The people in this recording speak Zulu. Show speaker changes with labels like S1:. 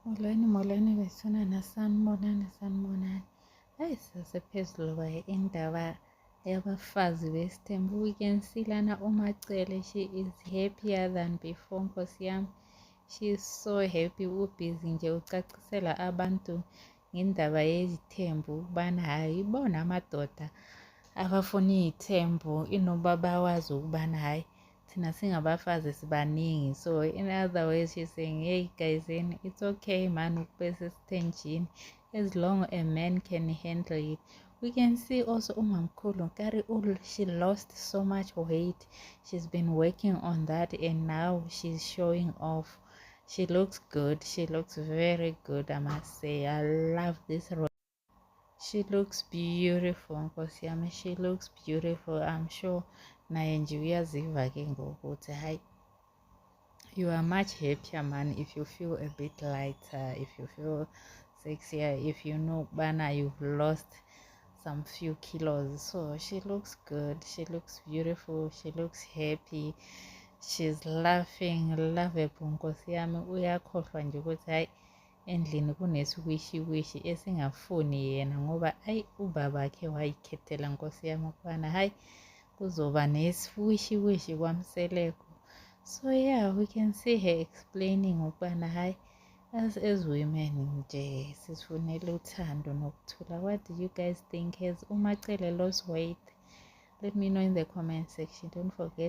S1: Molweni bethunana sanibonani. Hayi sasephezulu indaba yabafazi besithembu. We can see lana uMacele, she is happier than before nkosi yami. She is so happy, ubhizi nje ucacisela abantu ngendaba yezithembu ubana hayi bona amadoda abafuna iy'thembu inoba bawazi ukubana hayi thina singabafazi sibaningi. So in other words she's saying, hey guys, it's okay man ukube sesithenjini as long a man can handle it. We can see also umamkhulu Nkari, she lost so much weight. She's been working on that and now she's showing off. She looks good. She looks very good, I must say. I love this role. She looks beautiful nkosi yami. She looks beautiful. I'm sure naye nje uyaziva ke ngokuthi hayi you are much happier man if you feel a bit lighter, if you feel sexier, if you know bana you've lost some few kilos. So she looks good, she looks beautiful, she looks happy, she's laughing, lovable nkosi yami. Uyakhohlwa nje ukuthi hayi endlini kuneswishiwishi esingafuni yena ngoba ayi ubabakhe wayikhethela nkosi yami ukubana hayi kuzoba neswishiwishi kwaMseleko. So yeah, we can see her explaining ukubana hayi as women nje sisifunela uthando nokuthula. What do you guys think? Has uMacele lost weight? Let me know in the comment section. Don't forget